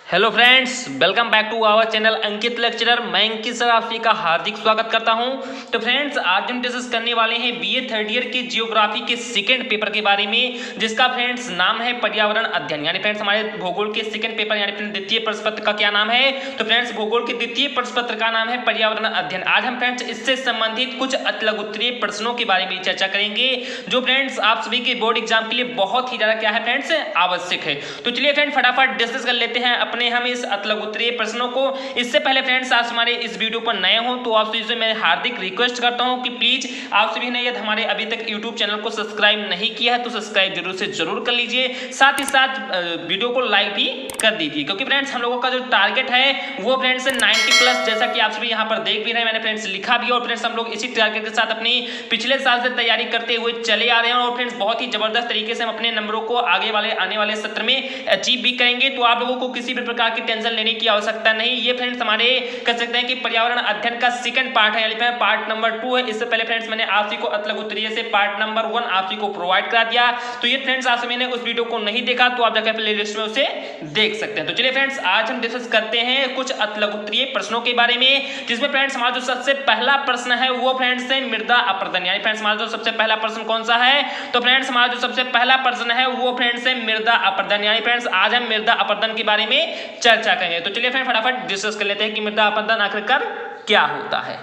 Hello friends, welcome back to our channel Ankit lecturer. मैं Ankit sir आप सभी का हार्दिक स्वागत करता हूं। तो फ्रेंड्स, आज हम डिस्कस करने वाले हैं बीए थर्ड ईयर के जियोग्राफी के सेकंड पेपर के बारे में, जिसका फ्रेंड्स नाम है पर्यावरण अध्ययन। यानी फ्रेंड्स हमारे भूगोल के सेकंड पेपर यानी फ्रेंड्स द्वितीय प्रश्न पत्र का क्या नाम है? तो फ्रेंड्स भूगोल के द्वितीय प्रश्न पत्र का नाम है पर्यावरण अध्ययन। आज हम फ्रेंड्स इससे संबंधित कुछ अतिलघु उत्तरीय प्रश्नों के बारे में चर्चा करेंगे, जो फ्रेंड्स आप सभी के बोर्ड एग्जाम के लिए बहुत ही ज्यादा क्या है फ्रेंड्स, आवश्यक है। तो चलिए फ्रेंड्स फटाफट डिस्कस कर लेते हैं हम इस अतिलघु उत्तरीय प्रश्नों को। इससे पहले फ्रेंड्स आप हमारे इस वीडियो पर नए हो तो आप सभी से मैं हार्दिक रिक्वेस्ट करता हूं कि प्लीज आप सभी ने यदि हमारे अभी तक यूट्यूब चैनल को सब्सक्राइब नहीं किया है तो सब्सक्राइब जरूर से जरूर कर लीजिए, साथ ही साथ वीडियो को लाइक भी कर दीजिए, क्योंकि फ्रेंड्स हम लोगों का जो टारगेट है वो फ्रेंड्स 90+, जैसा कि आप सभी यहाँ पर देख भी रहे हैं, मैंने फ्रेंड्स लिखा भी। और फ्रेंड्स हम लोग इसी टारगेट के साथ अपनी पिछले साल से तैयारी करते हुए चले आ रहे हैं, और फ्रेंड्स बहुत ही जबरदस्त तरीके से हम अपने नंबरों को आने वाले सत्र में अचीव भी करेंगे। तो आप लोगों को किसी भी प्रकार की टेंशन लेने की आवश्यकता नहीं। ये फ्रेंड्स हमारे कह सकते हैं कि पर्यावरण अध्ययन का सेकंड पार्ट है, यानी पार्ट नंबर 2 है। इससे पहले फ्रेंड्स मैंने आप सभी को अतिलघु उत्तरीय से पार्ट नंबर 1 आप सभी को प्रोवाइड करा दिया। तो ये फ्रेंड्स आप सभी ने उस वीडियो को नहीं देखा तो आप जाकर प्लेलिस्ट में उसे देख सकते हैं। तो चलिए फ्रेंड्स, आज हम डिस्कस करते हैं कुछ अतिलघु उत्तरीय प्रश्नों के बारे में, जिसमें फ्रेंड्स हमारा जो सबसे पहला प्रश्न है वो फ्रेंड्स है मृदा अपरदन। यानी फ्रेंड्स हमारा जो सबसे पहला प्रश्न कौन सा है? तो फ्रेंड्स हमारा जो सबसे पहला प्रश्न है वो फ्रेंड्स है मृदा अपरदन। यानी फ्रेंड्स आज हम मृदा अपरदन के बारे में चर्चा करेंगे। तो चलिए फ्रेंड्स फटाफट डिस्कस कर लेते हैं कि मृदा अपरदन आखिरकार क्या होता है।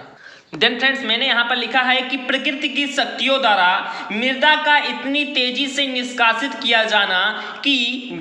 देन फ्रेंड्स मैंने यहाँ पर लिखा है कि प्रकृति की शक्तियों द्वारा मृदा का इतनी तेजी से निष्कासित किया जाना कि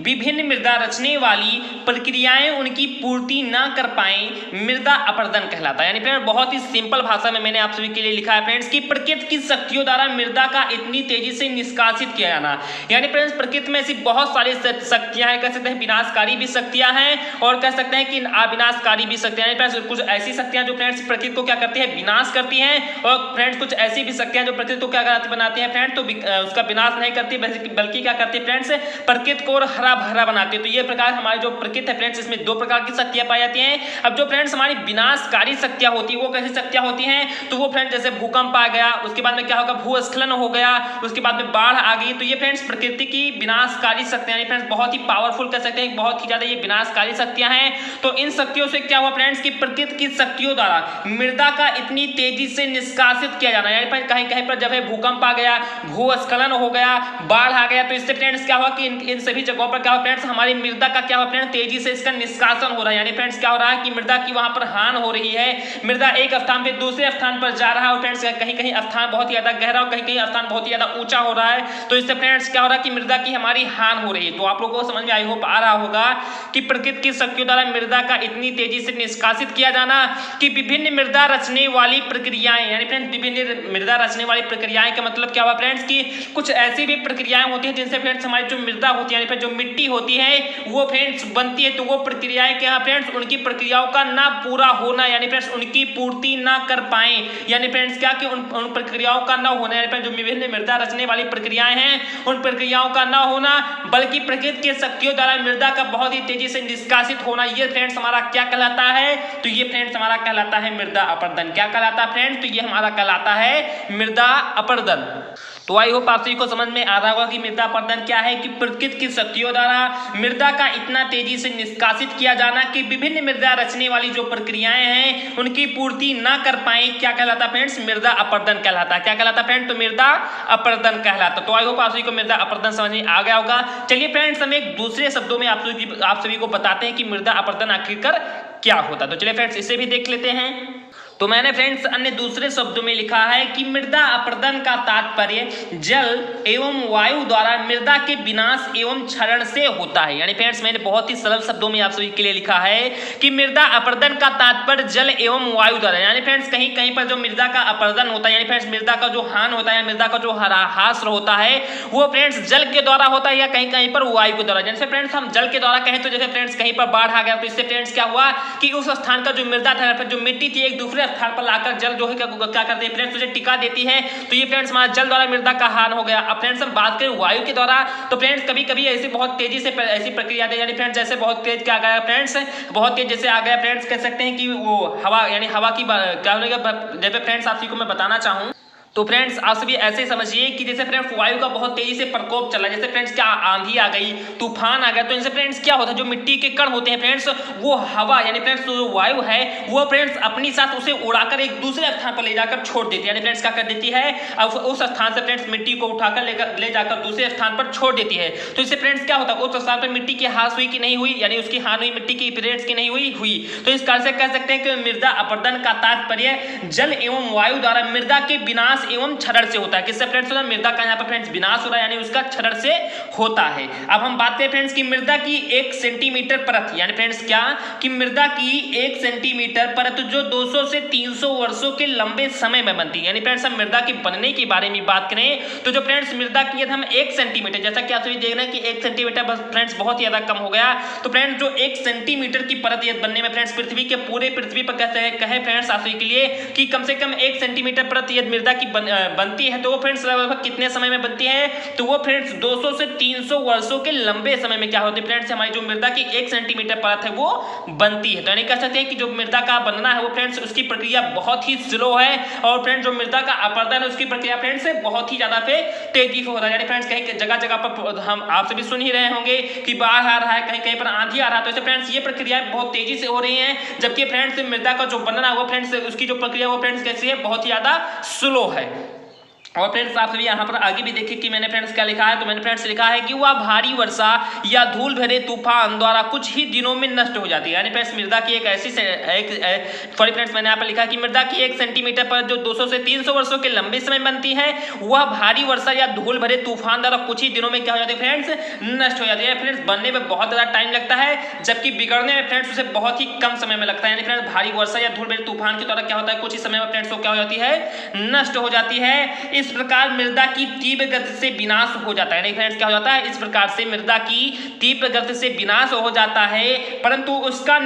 विभिन्न मृदा रचने वाली प्रक्रियाएं उनकी पूर्ति न कर पाएं मृदा अपरदन कहलाता है। यानी फ्रेंड्स बहुत ही सिंपल भाषा में मैंने आप सभी के लिए लिखा है फ्रेंड्स कि प्रकृति की शक्तियों द्वारा मृदा का इतनी तेजी से निष्कासित किया जाना। यानी फ्रेंड्स प्रकृति में ऐसी बहुत सारी शक्तियां हैं, कह सकते हैं विनाशकारी भी शक्तियां हैं और कह सकते हैं कि अविनाशकारी भी शक्तियां हैं। कुछ ऐसी शक्तियां जो फ्रेंड्स प्रकृति को क्या करती है, विनाश करती हैं, और फ्रेंड्स कुछ ऐसी भी शक्तियां जो प्रकृति को क्या बनाती हैं फ्रेंड्स, तो उसका विनाश नहीं करती बल्कि क्या करती है फ्रेंड्स, प्रकृति को हरा भरा बनाती है। तो ये प्रकार हमारी जो प्रकृति है फ्रेंड्स, इसमें दो प्रकार की शक्तियां पाई जाती हैं। अब जो फ्रेंड्स हमारी विनाशकारी शक्तियां होती है वो कैसी शक्तियां होती हैं? तो वो फ्रेंड्स जैसे भूकंप आ गया, उसके बाद में क्या होगा, भूस्खलन हो गया, उसके बाद में बाढ़ आ गई। तो ये फ्रेंड्स प्रकृति की विनाशकारी शक्तियां यानी फ्रेंड्स बहुत ही पावरफुल कह सकते हैं, बहुत ही ज्यादा ये विनाशकारी शक्तियां हैं। तो इन शक्तियों से क्या हुआ फ्रेंड्स कि प्रकृति की शक्तियों द्वारा मृदा का इतनी तेजी से निष्कासित किया जाना। यानी कहीं कहीं पर जब है भूकंप आ गया, भूस्खलन हो गया, बाढ़ आ गया, तो इससे फ्रेंड्स क्या हुआ कि इन सभी जगहों पर क्या हुआ फ्रेंड्स, हमारी मृदा का क्या हुआ फ्रेंड्स, तेजी से इसका निष्कासन हो रहा है। यानी फ्रेंड्स क्या हो रहा है कि मृदा की वहां पर हानि हो रही है, मृदा एक स्थान से दूसरे स्थान पर जा रहा है, और फ्रेंड्स कहीं कहीं स्थान बहुत ही ज्यादा गहरा और कहीं कहीं स्थान बहुत ही ज्यादा ऊंचा हो रहा है। तो इससे फ्रेंड्स क्या हो रहा है कि मृदा की हमारी हानि हो रही है। तो आप लोगों को समझ में आई होप आ रहा होगा कि प्रकृति की शक्तियों द्वारा मृदा का इतनी तेजी से निष्कासित किया जाना कि विभिन्न मृदा रचने वाली प्रक्रियाएं, यानी फ्रेंड्स विभिन्न मृदा रचने वाली प्रक्रियाएं का मतलब क्या हुआ फ्रेंड्स कि कुछ ऐसी भी प्रक्रियाएं होती हैं जिनसे फ्रेंड्स हमारी जो मृदा होती है, यानी फिर जो मिट्टी होती है वो फ्रेंड्स बनती है। तो वो प्रक्रियाएं क्या फ्रेंड्स, उनकी प्रक्रियाओं का ना पूरा होना, यानी फ्रेंड्स उनकी पूर्ति ना कर पाए, यानी फ्रेंड्स क्या कि उन प्रक्रियाओं का ना होना, यानी जो विभिन्न मृदा रचने वाली प्रक्रियाएं हैं उन प्रक्रियाओं का ना होना, बल्कि प्रकृति की शक्तियों द्वारा मृदा का बहुत ही तेजी से निष्कासित होना, ये फ्रेंड्स हमारा क्या कहलाता है? तो ये फ्रेंड्स हमारा कहलाता है मृदा अपरदन। क्या कहलाता है फ्रेंड्स? तो ये हमारा कहलाता है मृदा अपरदन। तो आई होप आप सभी को समझ में आ रहा होगा कि मृदा अपरदन क्या है कि प्रकृति की शक्तियों द्वारा मृदा का इतना तेजी से निष्कासित किया जाना कि विभिन्न मृदा रचने वाली जो प्रक्रियाएं हैं उनकी पूर्ति ना कर पाए, क्या कहलाता फ्रेंड्स? मृदा अपरदन कहलाता है। क्या कहलाता फ्रेंड्स? तो मृदा अपरदन कहलाता। तो आई होप आप सभी को मृदा अपरदन समझ में आ गया होगा। चलिए फ्रेंड्स, हम एक दूसरे शब्दों में आप सभी को बताते हैं कि मृदा अपरदन आखिरकार क्या होता है। तो चलिए फ्रेंड्स इसे भी देख लेते हैं। तो मैंने फ्रेंड्स अन्य दूसरे शब्दों में लिखा है कि मृदा अपरदन का तात्पर्य जल एवं वायु द्वारा मृदा के विनाश एवं क्षरण से होता है। यानी फ्रेंड्स मैंने बहुत ही सरल शब्दों में आप सभी के लिए लिखा है कि मृदा अपरदन का तात्पर्य जल एवं वायु द्वारा, यानी फ्रेंड्स कहीं कहीं पर जो मृदा का अपरदन होता है, यानी फ्रेंड्स मृदा का जो हानि होता है, मृदा का जो ह्रास होता है वो फ्रेंड्स जल के द्वारा होता है या कहीं कहीं पर वायु के द्वारा। जैसे फ्रेंड्स हम जल के द्वारा कहें तो जैसे फ्रेंड्स कहीं पर बाढ़ आ गया तो इससे फ्रेंड्स क्या हुआ कि उस स्थान का जो मृदा था, जो मिट्टी थी, एक दूसरे स्थान पर लाकर जल जो है क्या करती है फ्रेंड्स, उसे टिका देती है। तो ये फ्रेंड्स हमारा जल द्वारा मृदा का हानि हो गया। अब फ्रेंड्स हम बात करें वायु के द्वारा, तो फ्रेंड्स कभी कभी ऐसी बहुत तेजी से ऐसी प्रक्रिया आती है, यानी फ्रेंड्स जैसे बहुत तेज क्या गया फ्रेंड्स, बहुत तेज जैसे आ गया फ्रेंड्स, कह सकते हैं कि वो हवा, यानी हवा की क्या होगा, जैसे फ्रेंड्स आप सभी को मैं बताना चाहूँ तो फ्रेंड्स आप सभी ऐसे समझिए कि जैसे फ्रेंड्स वायु का बहुत तेजी से प्रकोप चला, जैसे फ्रेंड्स क्या आंधी आ गई, तूफान आ गया, तो इनसे फ्रेंड्स क्या होता है, जो मिट्टी के कण होते हैं फ्रेंड्स, वो हवा यानी फ्रेंड्स जो वायु है वो फ्रेंड्स अपनी साथ उसे उड़ाकर एक दूसरे स्थान पर ले जाकर छोड़ देती है, यानी फ्रेंड्स क्या कर देती है, अब उस स्थान से फ्रेंड्स मिट्टी को उठाकर ले जाकर दूसरे स्थान पर छोड़ देती है। तो इससे फ्रेंड्स क्या होता है, उस स्थान पर मिट्टी की हास हुई कि नहीं हुई, यानी उसकी हानि हुई, मिट्टी की फ्रेंड्स की नहीं हुई। तो इस कारण से कह सकते हैं कि मृदा अपरदन का तात्पर्य जल एवं वायु द्वारा मृदा के विनाश एवं क्षरण से होता है। किससे फ्रेंड्स होता है, मृदा का यहाँ पर फ्रेंड्स विनाश हो रहा है, यानी उसका क्षरण से होता है। अब हम बात करें फ्रेंड्स की मृदा की 1 सेंटीमीटर परत, यानी फ्रेंड्स क्या कि मृदा की 1 सेंटीमीटर परत जो 200 से 300 वर्षों के लंबे समय में बनती है। यानी फ्रेंड्स हम मृदा के बनने के बारे में बात करें तो जो फ्रेंड्स मृदा की यदि हम 1 सेंटीमीटर, जैसा कि आप सभी देख रहे हैं कि 1 सेंटीमीटर बस फ्रेंड्स बहुत ज्यादा कम हो गया, तो फ्रेंड्स जो 1 सेंटीमीटर की परत यदि बनने में फ्रेंड्स पृथ्वी के पूरे पृथ्वी पर कहे फ्रेंड्स आप सभी के लिए कि कम से कम 1 सेंटीमीटर परत यदि मृदा की बनती है, तो वो फ्रेंड्स लगभग कितने समय में बनती है, तो वो फ्रेंड्स 200 से 300 वर्षों के लंबे समय में क्या होती है फ्रेंड्स, हमारी जो मृदा की 1 सेंटीमीटर परत है वो बनती है। तो यानी कह सकते हैं कि जो मृदा का बनना है वो फ्रेंड्स उसकी प्रक्रिया बहुत ही स्लो है, और फ्रेंड्स जो मृदा का अपरदन है उसकी प्रक्रिया फ्रेंड्स बहुत ही ज्यादा तेजी से होता है। यानी फ्रेंड्स कहीं जगह जगह पर हम आप सभी सुन ही रहे होंगे कि बाढ़ आ रहा है, कहीं कहीं पर आंधी आ रहा है, तो ऐसे फ्रेंड्स ये प्रक्रिया बहुत तेजी से हो रही है, जबकि फ्रेंड्स मृदा का जो बनना है वो फ्रेंड्स उसकी जो प्रक्रिया वो फ्रेंड्स कैसी है, बहुत ही ज्यादा स्लो है। और फ्रेंड्स आप सभी यहाँ पर आगे भी देखिए कि मैंने फ्रेंड्स क्या लिखा है, तो मैंने फ्रेंड्स लिखा है कि वह भारी वर्षा या धूल भरे तूफान द्वारा कुछ ही दिनों में नष्ट हो जाती है। यानी फ्रेंड्स मृदा की एक ऐसी सॉरी फ्रेंड्स मैंने यहाँ पर लिखा कि मृदा की 1 सेंटीमीटर पर जो 200 से 300 वर्षों के लंबे समय बनती है, वह भारी वर्षा या धूल भरे तूफान द्वारा कुछ ही दिनों में क्या हो जाती है फ्रेंड्स, नष्ट हो जाती है। फ्रेंड्स बनने में बहुत ज्यादा टाइम लगता है, जबकि बिगड़ने में फ्रेंड्स उसे बहुत ही कम समय में लगता है। यानी फ्रेंड्स भारी वर्षा या धूल भरे तूफान के द्वारा क्या होता है, कुछ ही समय में फ्रेंड्स क्या हो जाती है, नष्ट हो जाती है। इस प्रकार मृदा की तीव्र गति से विनाश हो जाता है। यानी फ्रेंड्स क्या हो जाता है, इस प्रकार से मृदा की तीव्र गति से विनाश हो जाता है, परंतु उसका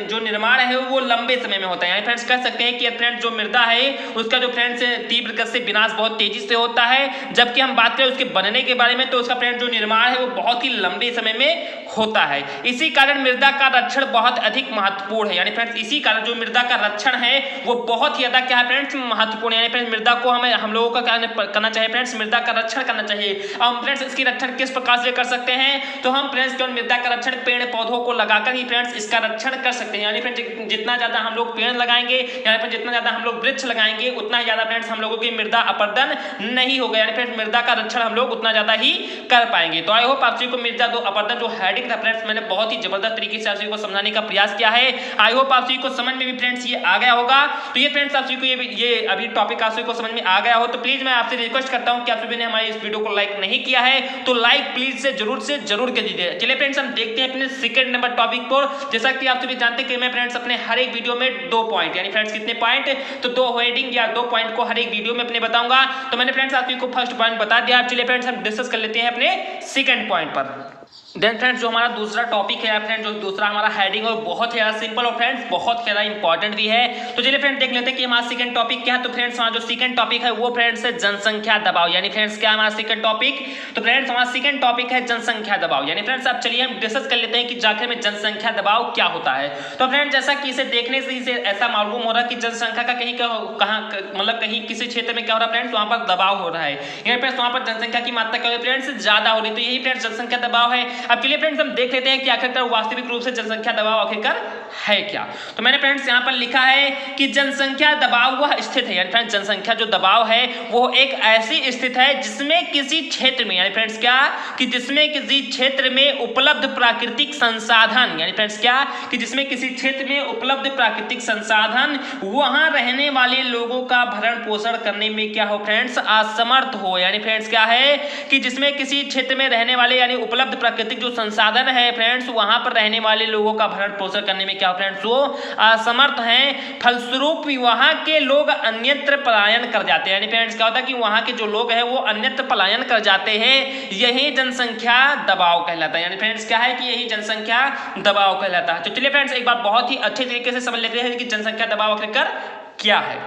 जो निर्माण है वो लंबे समय में होता है। यानी फ्रेंड्स कह सकते हैं कि फ्रेंड्स जो मृदा है उसका जो फ्रेंड्स तीव्र गति से विनाश बहुत तेजी से होता है, जबकि हम बात करें उसके बनने के बारे में तो उसका फ्रेंड्स जो निर्माण है वो बहुत ही लंबे समय में होता है। इसी कारण मृदा का रक्षण बहुत अधिक महत्वपूर्ण है। यानी फ्रेंड्स इसी कारण जो मृदा का रक्षण है वो बहुत ही ज्यादा क्या है फ्रेंड्स, महत्वपूर्ण है। यानी फ्रेंड्स मृदा को हम लोगों का क्या करना चाहिए फ्रेंड्स, मृदा का रक्षण करना चाहिए। हम फ्रेंड्स इसकी रक्षण किस प्रकार से कर सकते हैं, तो हम फ्रेंड्स केवल मृदा का रक्षण पेड़ पौधों को लगाकर ही फ्रेंड्स इसका रक्षण कर सकते हैं। यानी फ्रेंड्स जितना ज्यादा हम लोग पेड़ लगाएंगे, यानी फ्रेंड्स जितना ज्यादा हम लोग वृक्ष लगाएंगे, उतना ही ज्यादा फ्रेंड्स हम लोगों की मृदा अपरदन नहीं होगा। यानी फ्रेंड्स मृदा का रक्षण हम लोग उतना ज्यादा ही कर पाएंगे। तो आई होप आप सभी को मृदा दो अपरदन जो हेडिंग था फ्रेंड्स मैंने बहुत ही जबरदस्त तरीके से आप सभी को समझाने का प्रयास किया है। आई होप आप सभी को समझ में भी फ्रेंड्स ये आ गया होगा। तो ये फ्रेंड्स आप सभी को ये अभी टॉपिक आप सभी को समझ में आ गया हो तो प्लीज मैं आपसे रिक्वेस्ट करता हूं कि आप सभी ने हमारे इस वीडियो को लाइक नहीं किया है तो लाइक प्लीज से जरूर कर दीजिए। चलिए फ्रेंड्स हम देखते हैं अपने सेकंड नंबर टॉपिक पर। जैसा कि आप सभी जानते हैं कि मैं फ्रेंड्स अपने हर एक वीडियो में 2 पॉइंट, यानी फ्रेंड्स कितने पॉइंट, तो 2 हेडिंग या 2 पॉइंट को हर एक वीडियो में अपने बताऊंगा। तो मैंने फ्रेंड्स आप सभी को फर्स्ट पॉइंट बता दिया। चलिए फ्रेंड्स हम डिस्कस कर लेते हैं अपने सेकंड पॉइंट पर। देन फ्रेंड्स जो हमारा दूसरा टॉपिक है फ्रेंड्स, जो दूसरा हमारा हेडिंग है बहुत ज्यादा सिंपल और फ्रेंड्स बहुत ज्यादा इंपॉर्टेंट भी है। तो चलिए फ्रेंड्स देख लेते हैं कि हमारा सेकंड टॉपिक क्या है। तो फ्रेंड्स हमारा जो सेकंड टॉपिक है वो फ्रेंड्स है जनसंख्या दबाव। यानी फ्रेंड्स क्या है हमारा सेकंड टॉपिक, तो फ्रेंड्स हमारा सेकंड टॉपिक है जनसंख्या दबाव। यानी फ्रेंड्स अब चलिए हम डिस्कस कर लेते हैं कि आखिर में जनसंख्या दबाव क्या होता है। तो फ्रेंड्स जैसा कि इसे देखने से इसे ऐसा मालूम हो रहा है कि जनसंख्या का कहीं कहाँ मतलब कहीं किसी क्षेत्र में क्या हो रहा है फ्रेंड्स, वहां पर दबाव हो रहा है। यानी फ्रेंड्स वहां पर जनसंख्या की मात्रा क्या हो रही है फ्रेंड्स, ज्यादा हो रही है। तो यही फ्रेंड्स जनसंख्या दबाव है। अब चलिए फ्रेंड्स हम देख लेते हैं कि आखिरकार वास्तविक रूप से जनसंख्या दबाव आखिरकार है क्या। तो मैंने फ्रेंड्स यहां पर लिखा है कि जनसंख्या दबाव वह स्थिति है, यानी फ्रेंड्स जनसंख्या जो दबाव है वो एक ऐसी स्थिति है जिसमें किसी क्षेत्र में, यानी फ्रेंड्स क्या कि जिसमें किसी क्षेत्र में उपलब्ध प्राकृतिक संसाधन, यानी फ्रेंड्स क्या कि जिसमें किसी क्षेत्र में उपलब्ध प्राकृतिक संसाधन वहां रहने वाले लोगों का भरण पोषण करने में क्या हो फ्रेंड्स, असमर्थ हो। यानी फ्रेंड्स क्या है कि जिसमें किसी क्षेत्र में रहने वाले यानी उपलब्ध प्राकृतिक जो संसाधन है फ्रेंड्स वहां पर रहने वाले लोगों का भरण पोषण करने में क्या फ्रेंड्स वो असमर्थ हैं। फलस्वरूप वहां के लोग अन्यत्र पलायन कर जाते हैं। यानी फ्रेंड्स क्या होता है कि वहां के जो लोग हैं वो अन्यत्र पलायन कर जाते हैं। यही जनसंख्या दबाव कहलाता है। यानी फ्रेंड्स क्या है कि यही जनसंख्या दबाव कहलाता है। तो चलिए फ्रेंड्स एक बात बहुत ही अच्छे तरीके से समझ लेते हैं कि जनसंख्या दबाव आखिरकार क्या है।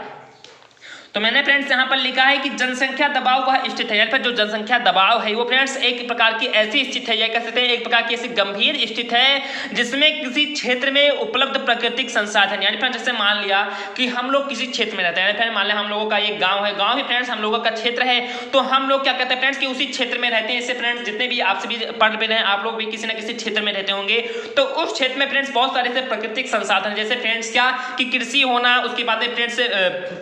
तो मैंने फ्रेंड्स यहाँ पर लिखा है कि जनसंख्या दबाव वह स्थिति है, जो जनसंख्या दबाव है वो फ्रेंड्स एक प्रकार की ऐसी स्थिति है, या कह सकते हैं एक प्रकार की ऐसी गंभीर स्थिति है जिसमें किसी क्षेत्र में उपलब्ध प्राकृतिक संसाधन, यानी फ्रेंड्स जैसे मान लिया कि हम लोग किसी क्षेत्र में रहते हैं, फ्रेंड मान लिया हम लोगों का एक गांव है, गांव ही फ्रेंड्स हम लोगों का क्षेत्र है, तो हम लोग क्या कहते हैं फ्रेंड्स कि उसी क्षेत्र में रहते हैं। इससे फ्रेंड्स जितने भी आपसे भी पढ़ रहे हैं आप लोग भी किसी न किसी क्षेत्र में रहते होंगे, तो उस क्षेत्र में फ्रेंड्स बहुत सारे से प्राकृतिक संसाधन, जैसे फ्रेंड्स क्या कि कृषि होना, उसके बाद में फ्रेंड्स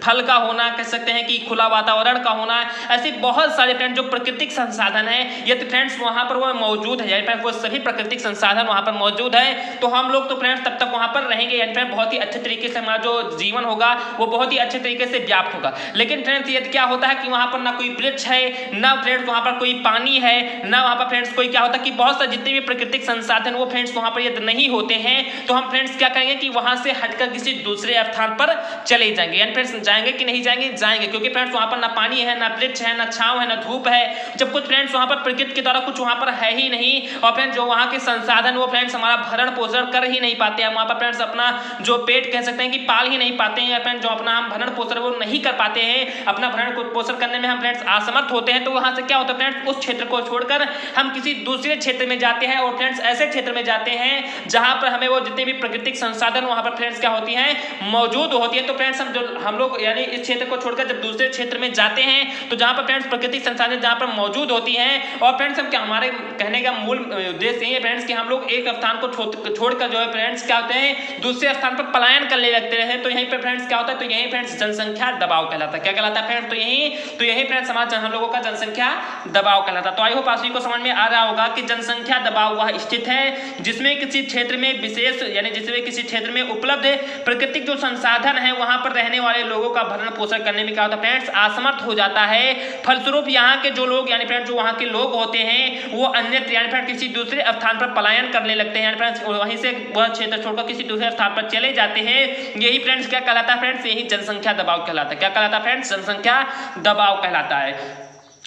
फल का होना, कह सकते हैं कि खुला वातावरण का होना, ऐसे बहुत सारे फ्रेंड्स जो प्राकृतिक संसाधन है यदि फ्रेंड्स वहां पर वो मौजूद है, यानी वो सभी प्राकृतिक संसाधन वहां पर मौजूद है, तो हम लोग तो फ्रेंड्स तब तक वहां पर रहेंगे, यानी फ्रेंड्स बहुत ही अच्छे तरीके से हमारा जो जीवन होगा वो बहुत ही अच्छे तरीके से व्याप्त होगा। लेकिन फ्रेंड्स यदि क्या होता है कि वहां पर ना कोई वृक्ष है, ना फ्रेंड्स वहां पर कोई पानी है, ना वहां पर फ्रेंड्स कोई क्या होता है कि बहुत सारे जितने भी प्राकृतिक संसाधन वो फ्रेंड्स वहां पर यदि नहीं होते हैं, तो हम फ्रेंड्स क्या करेंगे कि वहां से हटकर किसी दूसरे स्थान पर चले जाएंगे, यानी फ्रेंड्स जाएंगे कि नहीं जाएंगे, जाएंगे, क्योंकि फ्रेंड्स वहां पर ना पानी है, ना वृक्ष है, ना छांव है, ना धूप है, जब कुछ फ्रेंड्स वहां पर प्रकृति के द्वारा कुछ वहां पर है ही नहीं, और फ्रेंड्स जो वहां के संसाधन वो फ्रेंड्स हमारा भरण पोषण कर ही नहीं पाते हैं, वहां पर फ्रेंड्स अपना जो पेट कह सकते हैं कि पाल ही नहीं पाते हैं, या फ्रेंड्स जो अपना हम भरण पोषण वो नहीं कर पाते हैं, अपना भरण पोषण करने में हम फ्रेंड्स असमर्थ होते हैं, तो वहां से क्या होता है फ्रेंड्स उस क्षेत्र को छोड़कर हम किसी दूसरे क्षेत्र में जाते हैं, और फ्रेंड्स ऐसे क्षेत्र में जाते हैं जहां पर हमें वो जितने भी प्राकृतिक संसाधन वहां पर फ्रेंड्स क्या होती हैं मौजूद होती है। तो फ्रेंड्स हम लोग यानी इस क्षेत्र को छोड़कर जब दूसरे क्षेत्र में जाते हैं तो जहां पर फ्रेंड्स प्राकृतिक संसाधन जहां पर मौजूद होती हैं, और फ्रेंड्स हम क्या हमारे कहने का मूल उद्देश्य ये फ्रेंड्स कि हम लोग एक स्थान को छोड़कर जो है फ्रेंड्स क्या होते हैं दूसरे स्थान पर पलायन करने लगते हैं, तो यहीं पर फ्रेंड्स क्या होता है, तो यहीं फ्रेंड्स जनसंख्या दबाव कहलाता है। क्या कहलाता है फ्रेंड्स, तो यही फ्रेंड्स हम लोगों का जनसंख्या दबाव कहलाता है। तो आई होप आप सभी को समझ में आ रहा होगा कि जनसंख्या दबाव वह स्थिति है जिसमें किसी क्षेत्र में विशेष यानी जिसमें किसी क्षेत्र में उपलब्ध प्राकृतिक जो संसाधन है वहां पर रहने वाले लोगों का भरण पोषण करने में क्या होता है फ्रेंड्स असमर्थ हो जाता है। फलस्वरूप यहाँ के जो लोग यानी फ्रेंड्स जो वहाँ के लोग होते हैं वो अन्यत्र यानी फ्रेंड्स किसी दूसरे स्थान पर पलायन करने लगते हैं, यानी फ्रेंड्स वहीं से वह क्षेत्र छोड़कर किसी दूसरे स्थान पर चले जाते हैं। यही फ्रेंड्स क्या कहलाता है फ्रेंड्स, यही जनसंख्या दबाव कहलाता है। क्या कहलाता है फ्रेंड्स, जनसंख्या दबाव कहलाता है।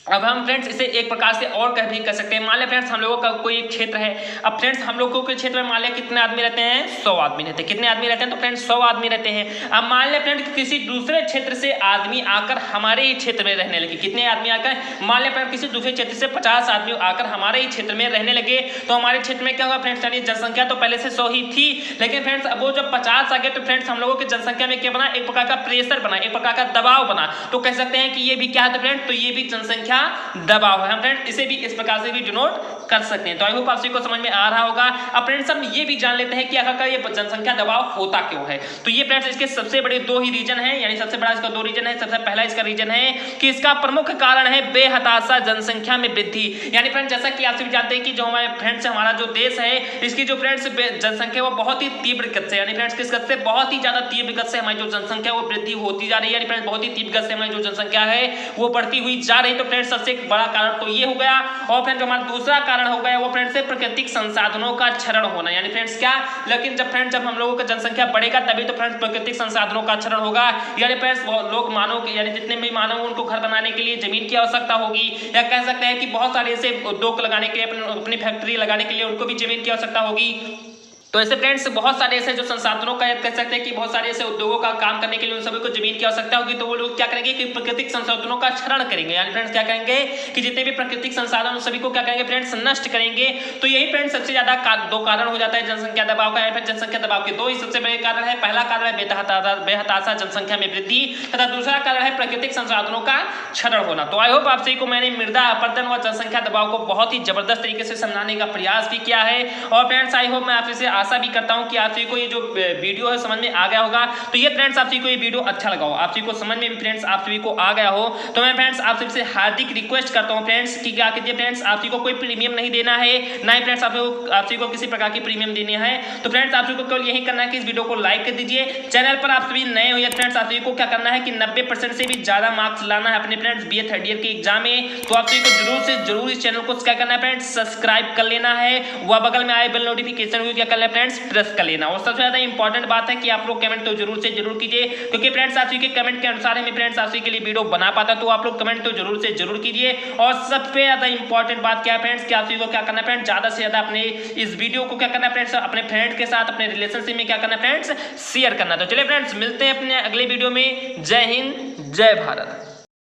अब हम फ्रेंड्स इसे एक प्रकार से और कह भी कर सकते हैं। मान लिया फ्रेंड्स हम लोगों का कोई एक क्षेत्र है, अब फ्रेंड्स हम लोगों के क्षेत्र में मान लिया कितने आदमी रहते हैं, 100 आदमी रहते हैं। कितने आदमी रहते हैं, तो फ्रेंड्स 100 आदमी रहते हैं। अब मान लिया फ्रेंड्स किसी दूसरे क्षेत्र से आदमी आकर हमारे ही क्षेत्र में रहने लगे। कितने आदमी आकर, मान लिया फ्रेंड्स किसी दूसरे क्षेत्र से 50 आदमी आकर हमारे ही क्षेत्र में रहने लगे, तो हमारे क्षेत्र में क्या होगा फ्रेंड्स, यानी जनसंख्या तो पहले से 100 ही थी, लेकिन फ्रेंड्स अब वो जब 50 आ गए तो फ्रेंड्स हम लोगों की जनसंख्या में क्या बना, एक प्रकार का प्रेशर बना, एक प्रकार का दबाव बना। तो कह सकते हैं कि ये भी क्या है फ्रेंड्स, तो ये भी जनसंख्या दबाव है। हम फ्रेंड्स इसे भी इस प्रकार से भी डिनोट कर सकते हैं। तो आई होप आप सभी को समझ में आ रहा होगा। अब फ्रेंड्स हम ये भी जान लेते हैं कि आखिरकार ये जनसंख्या दबाव होता क्यों है। तो ये फ्रेंड्स इसके सबसे बड़े 2 ही रीजन हैं, यानी सबसे बड़ा इसका 2 रीजन है। सबसे पहला इसका रीजन है कि इसका प्रमुख कारण है बेहताशा जनसंख्या में वृद्धि। यानी फ्रेंड्स जैसा कि आप सभी जानते हैं कि जो हमारे फ्रेंड्स हमारा जो देश है इसकी जो फ्रेंड्स जनसंख्या वो बहुत ही तीव्र गति से, यानी फ्रेंड्स किस गति से, बहुत ही ज्यादा तीव्र गति से हमारी जो जनसंख्या वो वृद्धि होती जा रही है। यानी फ्रेंड्स बहुत ही तीव्र गति से हमारी जो जनसंख्या है वो बढ़ती हुई जा रही है। तो फ्रेंड्स सबसे बड़ा कारण तो ये हो गया। और फ्रेंड्स हमारा दूसरा कारण हो गया वो फ्रेंड्स प्राकृतिक संसाधनों का क्षरण होना। यानी फ्रेंड्स क्या, लेकिन जब हम लोगों का जनसंख्या बढ़ेगा तभी तो फ्रेंड्स प्राकृतिक संसाधनों का क्षरण होगा। यानी फ्रेंड्स लोग मानव यानी जितने भी मानव उनको घर बनाने के लिए जमीन की आवश्यकता होगी, या कह सकते हैं कि बहुत सारे ऐसे उद्योग लगाने के लिए, अपनी फैक्ट्री लगाने के लिए उनको भी जमीन की आवश्यकता होगी। तो ऐसे फ्रेंड्स बहुत सारे ऐसे जो संसाधनों का कह सकते हैं कि बहुत सारे ऐसे उद्योगों का काम करने के लिए उन सभी को जमीन की आवश्यकता होगी। तो वो लोग क्या करेंगे कि प्राकृतिक संसाधनों का क्षरण करेंगे। यानी फ्रेंड्स क्या करेंगे कि जितने भी प्राकृतिक संसाधन उन सभी को क्या करेंगे फ्रेंड्स, नष्ट करेंगे। तो यही फ्रेंड्स सबसे ज्यादा 2 कारण हो जाता है जनसंख्या दबाव का। जनसंख्या दबाव के 2 ही सबसे बड़े कारण है। पहला कारण है बेहताशा जनसंख्या में वृद्धि, तथा दूसरा कारण है प्राकृतिक संसाधनों का क्षरण होना। तो आई होप आप सभी को मैंने मृदा अपरदन व जनसंख्या दबाव को बहुत ही जबरदस्त तरीके से समझाने का प्रयास भी किया है। और फ्रेंड्स आई होप मैं आपसे आशा भी करता हूं कि आप सभी को ये जो वीडियो है समझ में आ गया होगा। तो ये फ्रेंड्स आप सभी को ये वीडियो अच्छा लगा हो, आप सभी को समझ में भी फ्रेंड्स आप सभी को आ गया हो, तो मैं फ्रेंड्स आप सभी से हार्दिक रिक्वेस्ट करता हूं फ्रेंड्स कि क्या कीजिए फ्रेंड्स, आप सभी को कोई प्रीमियम नहीं देना है, ना ही फ्रेंड्स आप सभी को किसी प्रकार की प्रीमियम देनी है। तो फ्रेंड्स आप सभी को केवल यही करना है कि इस वीडियो को लाइक कर दीजिए। चैनल पर आप सभी नए हो या फ्रेंड्स आप सभी को क्या करना है कि 90% से भी ज्यादा मार्क्स लाना है अपने फ्रेंड्स BA थर्ड ईयर के एग्जाम में। तो आप सभी को जरूर से जरूर इस चैनल को क्या करना है फ्रेंड्स, सब्सक्राइब कर लेना है, वह बगल में आए बेल नोटिफिकेशन को क्या करना है फ्रेंड्स, प्रेस कर लेना। और सबसे ज्यादा इंपॉर्टेंट बात है कि आप लोग कमेंट तो जरूर से जरूर कीजिए, क्योंकि फ्रेंड्स आप सभी के कमेंट के अनुसार ही फ्रेंड्स आप सभी के लिए वीडियो बना पाता। तो आप लोग कमेंट तो जरूर से जरूर कीजिए। और सबसे ज्यादा इंपॉर्टेंट बात क्या है फ्रेंड्स कि आप सभी को क्या करना है फ्रेंड्स, ज्यादा से ज्यादा अपने इस वीडियो को क्या करना है फ्रेंड्स, अपने फ्रेंड के साथ, अपने रिलेशनशिप में क्या करना है फ्रेंड्स, शेयर करना। तो चलिए फ्रेंड्स मिलते हैं अपने अगले वीडियो में। जय हिंद। जय भारत।